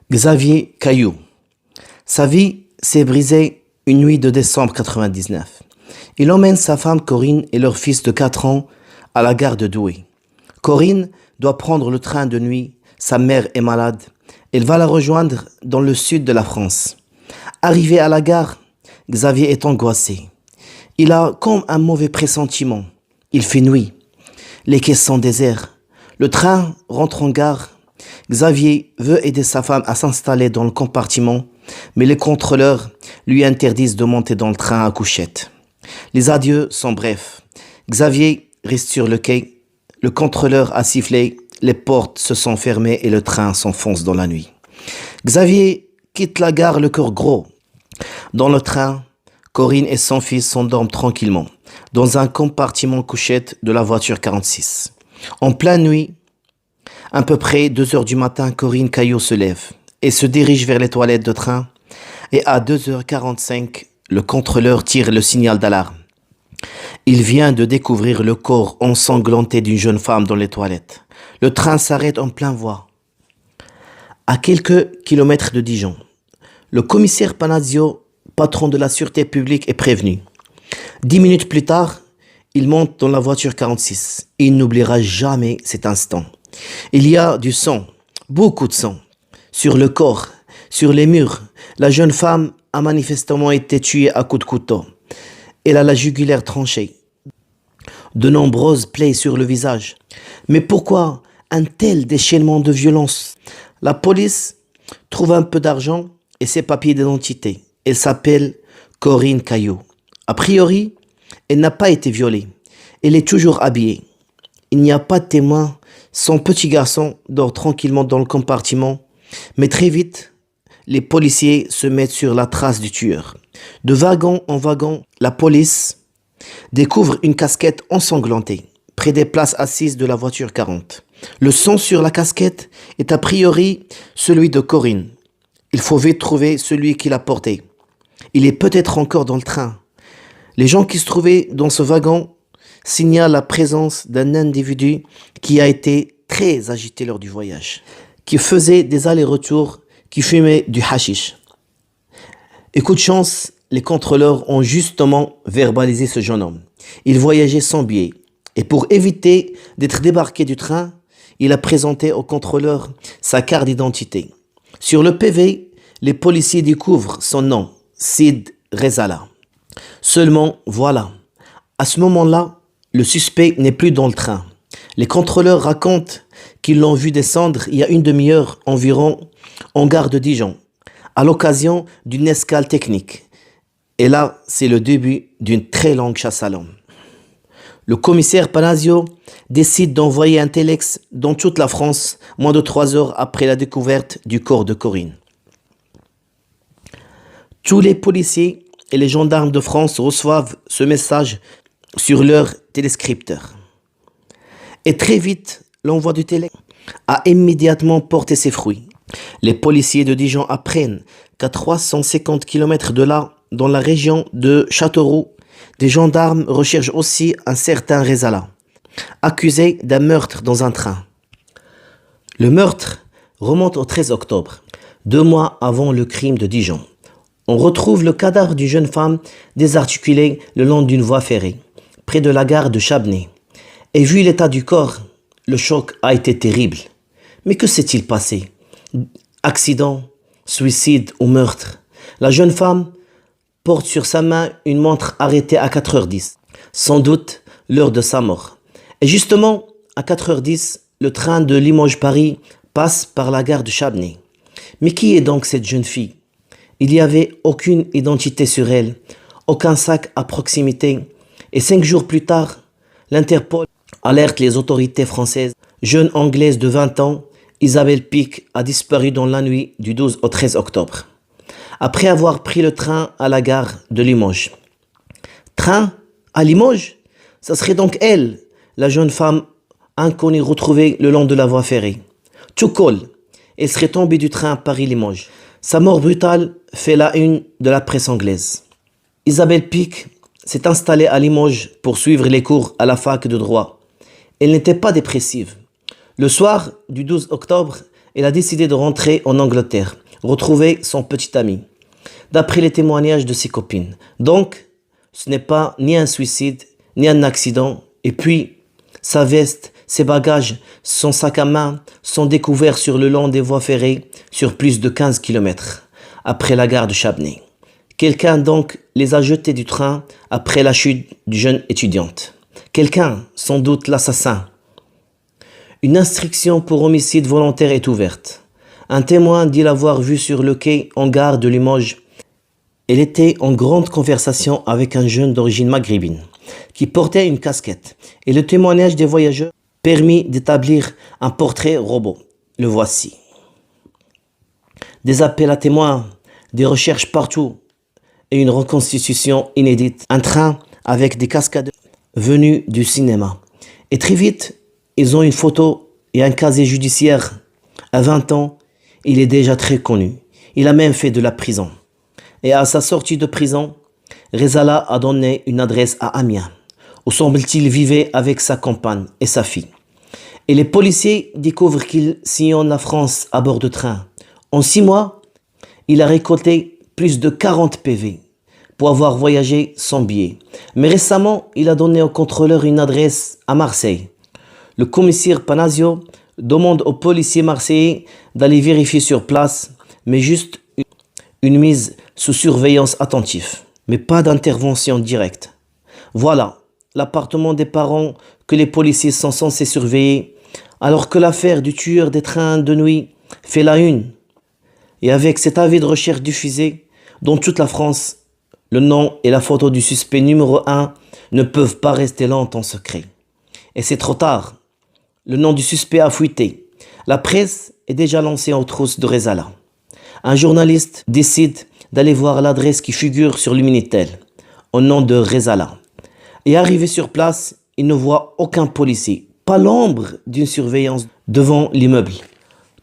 Xavier Caillou. Sa vie s'est brisée une nuit de décembre 99. Il emmène sa femme Corinne et leur fils de 4 ans à la gare de Douai. Corinne doit prendre le train de nuit, sa mère est malade. Elle va la rejoindre dans le sud de la France. Arrivé à la gare, Xavier est angoissé. Il a comme un mauvais pressentiment. Il fait nuit. Les quais sont déserts. Le train rentre en gare. Xavier veut aider sa femme à s'installer dans le compartiment, mais les contrôleurs lui interdisent de monter dans le train à couchette. Les adieux sont brefs. Xavier reste sur le quai. Le contrôleur a sifflé, les portes se sont fermées et le train s'enfonce dans la nuit. Xavier quitte la gare le cœur gros. Dans le train, Corinne et son fils s'endorment tranquillement, dans un compartiment couchette de la voiture 46. En pleine nuit, à peu près 2 heures du matin, Corinne Caillou se lève et se dirige vers les toilettes de train. Et à 2h45, le contrôleur tire le signal d'alarme. Il vient de découvrir le corps ensanglanté d'une jeune femme dans les toilettes. Le train s'arrête en plein voie. À quelques kilomètres de Dijon, le commissaire Panazio, patron de la sûreté publique, est prévenu. 10 minutes plus tard, il monte dans la voiture 46. Il n'oubliera jamais cet instant. Il y a du sang, beaucoup de sang, sur le corps, sur les murs. La jeune femme a manifestement été tuée à coups de couteau. Elle a la jugulaire tranchée. De nombreuses plaies sur le visage. Mais pourquoi un tel déchaînement de violence? La police trouve un peu d'argent et ses papiers d'identité. Elle s'appelle Corinne Caillou. A priori, elle n'a pas été violée. Elle est toujours habillée. Il n'y a pas de témoin. Son petit garçon dort tranquillement dans le compartiment. Mais très vite, les policiers se mettent sur la trace du tueur. De wagon en wagon, la police découvre une casquette ensanglantée près des places assises de la voiture 40. Le sang sur la casquette est a priori celui de Corinne. Il faut vite trouver celui qui l'a porté. Il est peut-être encore dans le train. Les gens qui se trouvaient dans ce wagon signalent la présence d'un individu qui a été très agité lors du voyage, qui faisait des allers-retours, qui fumait du hashish. Et coup de chance, les contrôleurs ont justement verbalisé ce jeune homme. Il voyageait sans billet. Et pour éviter d'être débarqué du train, il a présenté aux contrôleurs sa carte d'identité. Sur le PV, les policiers découvrent son nom, Sid Rezala. Seulement, voilà, à ce moment-là, le suspect n'est plus dans le train. Les contrôleurs racontent qu'ils l'ont vu descendre il y a une demi-heure environ en gare de Dijon, à l'occasion d'une escale technique. Et là, c'est le début d'une très longue chasse à l'homme. Le commissaire Panazio décide d'envoyer un téléx dans toute la France, moins de 3 heures après la découverte du corps de Corinne. Tous les policiers et les gendarmes de France reçoivent ce message sur leur téléscripteur. Et très vite, l'envoi du téléx a immédiatement porté ses fruits. Les policiers de Dijon apprennent qu'à 350 km de là, dans la région de Châteauroux, des gendarmes recherchent aussi un certain Rezala, accusé d'un meurtre dans un train. Le meurtre remonte au 13 octobre, 2 mois avant le crime de Dijon. On retrouve le cadavre d'une jeune femme désarticulée le long d'une voie ferrée, près de la gare de Chabenay. Et vu l'état du corps, le choc a été terrible. Mais que s'est-il passé? Accident, suicide ou meurtre? La jeune femme porte sur sa main une montre arrêtée à 4h10. Sans doute l'heure de sa mort. Et justement, à 4h10, le train de Limoges-Paris passe par la gare de Chabenay. Mais qui est donc cette jeune fille? Il n'y avait aucune identité sur elle, aucun sac à proximité. Et 5 jours plus tard, l'Interpol alerte les autorités françaises. Jeune Anglaise de 20 ans, Isabelle Pic a disparu dans la nuit du 12 au 13 octobre. Après avoir pris le train à la gare de Limoges. Train à Limoges? Ça serait donc elle, la jeune femme inconnue retrouvée le long de la voie ferrée. Tout colle. Elle serait tombée du train Paris-Limoges. Sa mort brutale fait la une de la presse anglaise. Isabelle Pic s'est installée à Limoges pour suivre les cours à la fac de droit. Elle n'était pas dépressive. Le soir du 12 octobre, elle a décidé de rentrer en Angleterre, retrouver son petit ami, d'après les témoignages de ses copines. Donc, ce n'est pas ni un suicide, ni un accident. Et puis, sa veste, ses bagages, son sac à main sont découverts sur le long des voies ferrées sur plus de 15 kilomètres, après la gare de Chabney. Quelqu'un donc les a jetés du train après la chute du jeune étudiante. Quelqu'un, sans doute l'assassin. Une instruction pour homicide volontaire est ouverte. Un témoin dit l'avoir vue sur le quai en gare de Limoges. Elle était en grande conversation avec un jeune d'origine maghrébine qui portait une casquette, et le témoignage des voyageurs permit d'établir un portrait robot. Le voici. Des appels à témoins, des recherches partout et une reconstitution inédite. Un train avec des cascades venus du cinéma. Et très vite, ils ont une photo et un casier judiciaire. À 20 ans, il est déjà très connu. Il a même fait de la prison. Et à sa sortie de prison, Rezala a donné une adresse à Amiens, où semble-t-il vivait avec sa compagne et sa fille. Et les policiers découvrent qu'il sillonne la France à bord de train. En 6 mois, il a récolté plus de 40 PV pour avoir voyagé sans billet. Mais récemment, il a donné au contrôleur une adresse à Marseille. Le commissaire Panazio demande aux policiers marseillais d'aller vérifier sur place, mais juste une mise sous surveillance attentive, mais pas d'intervention directe. Voilà l'appartement des parents que les policiers sont censés surveiller, alors que l'affaire du tueur des trains de nuit fait la une. Et avec cet avis de recherche diffusé dans toute la France, le nom et la photo du suspect numéro 1 ne peuvent pas rester longtemps secrets. Et c'est trop tard. Le nom du suspect a fuité. La presse est déjà lancée aux trousses de Rezala. Un journaliste décide d'aller voir l'adresse qui figure sur le Minitel, au nom de Rezala. Et arrivé sur place, il ne voit aucun policier, pas l'ombre d'une surveillance devant l'immeuble.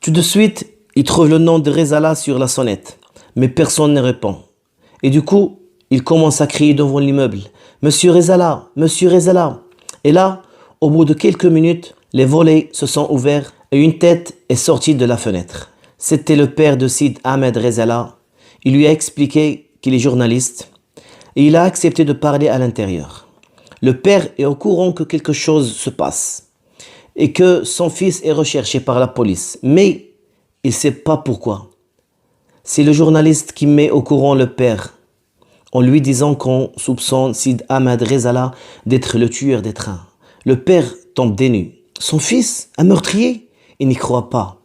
Tout de suite, il trouve le nom de Rezala sur la sonnette, mais personne ne répond. Et du coup, il commence à crier devant l'immeuble « Monsieur Rezala, Monsieur Rezala !» Et là, au bout de quelques minutes, les volets se sont ouverts et une tête est sortie de la fenêtre. C'était le père de Sid Ahmed Rezala. Il lui a expliqué qu'il est journaliste et il a accepté de parler à l'intérieur. Le père est au courant que quelque chose se passe et que son fils est recherché par la police, mais il ne sait pas pourquoi. C'est le journaliste qui met au courant le père en lui disant qu'on soupçonne Sid Ahmed Rezala d'être le tueur des trains. Le père tombe des nues. Son fils, un meurtrier, il n'y croit pas.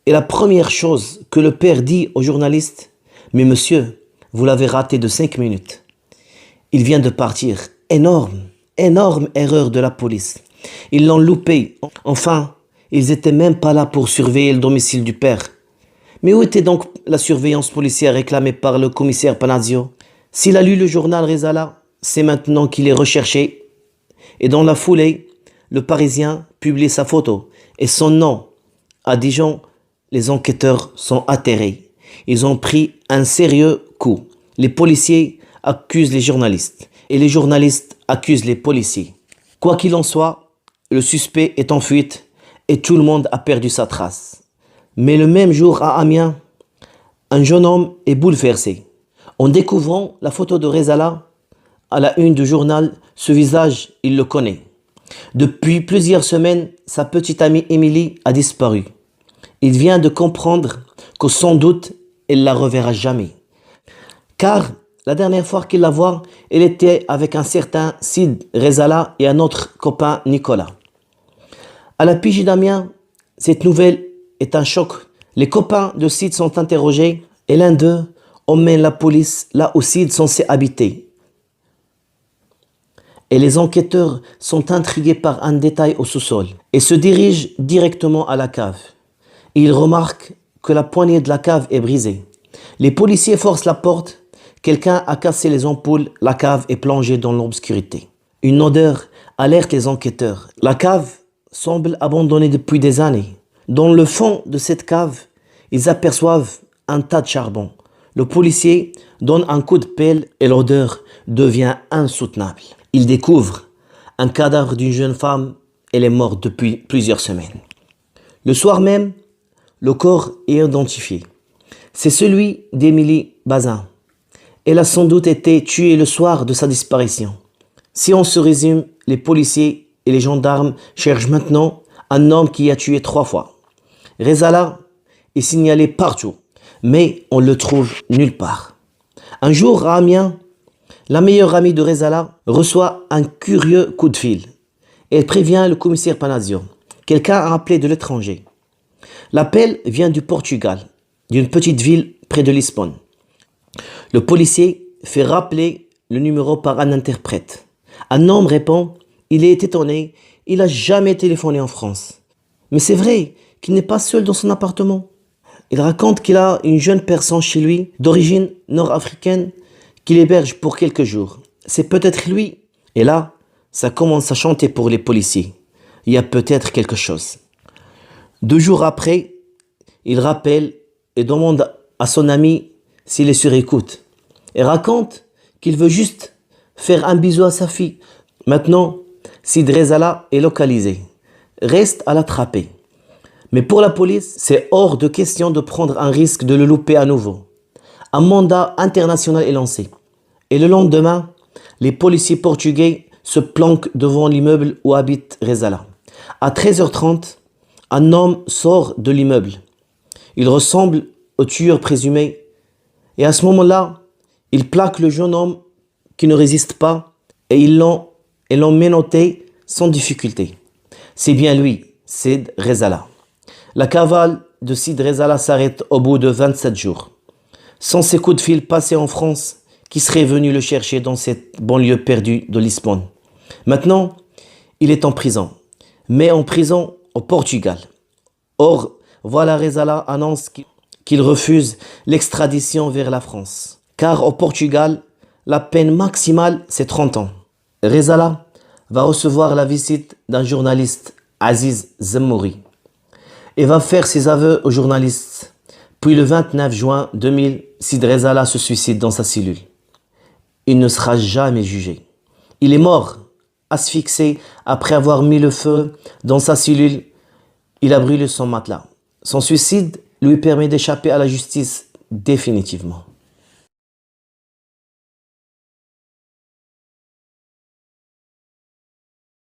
Et la première chose que le père dit au journaliste, « Mais monsieur, vous l'avez raté de 5 minutes. Il vient de partir. Énorme erreur de la police. Ils l'ont loupé. Enfin, ils n'étaient même pas là pour surveiller le domicile du père. Mais où était donc la surveillance policière réclamée par le commissaire Panazio? S'il a lu le journal Rezala, c'est maintenant qu'il est recherché. Et dans la foulée, le Parisien publie sa photo et son nom. À Dijon, les enquêteurs sont atterrés. Ils ont pris un sérieux coup. Les policiers accusent les journalistes et les journalistes accusent les policiers. Quoi qu'il en soit, le suspect est en fuite et tout le monde a perdu sa trace. Mais le même jour à Amiens, un jeune homme est bouleversé. En découvrant la photo de Rezala à la une du journal, ce visage, il le connaît. Depuis plusieurs semaines, sa petite amie Émilie a disparu. Il vient de comprendre que sans doute, elle la reverra jamais. Car la dernière fois qu'il la voit, elle était avec un certain Sid Rezala et un autre copain Nicolas. À la PJ d'Amiens, cette nouvelle est un choc. Les copains de Sid sont interrogés et l'un d'eux emmène la police là où Sid est censé habiter. Et les enquêteurs sont intrigués par un détail au sous-sol et se dirigent directement à la cave. Et ils remarquent que la poignée de la cave est brisée. Les policiers forcent la porte. Quelqu'un a cassé les ampoules. La cave est plongée dans l'obscurité. Une odeur alerte les enquêteurs. La cave semble abandonnée depuis des années. Dans le fond de cette cave, ils aperçoivent un tas de charbon. Le policier donne un coup de pelle et l'odeur devient insoutenable. Il découvre un cadavre d'une jeune femme. Elle est morte depuis plusieurs semaines. Le soir même, Le corps est identifié. C'est celui d'Émilie Bazin. Elle a sans doute été tuée le soir de sa disparition. Si on se résume, les policiers et les gendarmes cherchent maintenant un homme qui a tué 3 fois. Rezala est signalé partout, mais on le trouve nulle part. Un jour, à Amiens, la meilleure amie de Rezala reçoit un curieux coup de fil. Elle prévient le commissaire Panazio. Quelqu'un a appelé de l'étranger. L'appel vient du Portugal, d'une petite ville près de Lisbonne. Le policier fait rappeler le numéro par un interprète. Un homme répond, il est étonné, il n'a jamais téléphoné en France. Mais c'est vrai qu'il n'est pas seul dans son appartement. Il raconte qu'il a une jeune personne chez lui, d'origine nord-africaine, qu'il héberge pour quelques jours. C'est peut-être lui. Et là, ça commence à chanter pour les policiers. Il y a peut-être quelque chose. 2 jours après, il rappelle et demande à son ami s'il est sur écoute. Il raconte qu'il veut juste faire un bisou à sa fille. Maintenant, Sid Rezala est localisé. Reste à l'attraper. Mais pour la police, c'est hors de question de prendre un risque de le louper à nouveau. Un mandat international est lancé. Et le lendemain, les policiers portugais se planquent devant l'immeuble où habite Rezala. À 13h30, un homme sort de l'immeuble. Il ressemble au tueur présumé. Et à ce moment-là, il plaque le jeune homme qui ne résiste pas et ils l'ont menotté sans difficulté. C'est bien lui, Sid Rezala. La cavale de Sid Rezala s'arrête au bout de 27 jours. Sans ces coups de fil passés en France, qui serait venu le chercher dans cette banlieue perdue de Lisbonne. Maintenant, il est en prison, mais en prison au Portugal. Or, voilà Rezala annonce qu'il refuse l'extradition vers la France. Car au Portugal, la peine maximale, c'est 30 ans. Rezala va recevoir la visite d'un journaliste, Aziz Zemmouri, et va faire ses aveux aux journalistes. Puis le 29 juin 2000, Sid Rezala se suicide dans sa cellule. Il ne sera jamais jugé. Il est mort, asphyxié, après avoir mis le feu dans sa cellule. Il a brûlé son matelas. Son suicide lui permet d'échapper à la justice définitivement.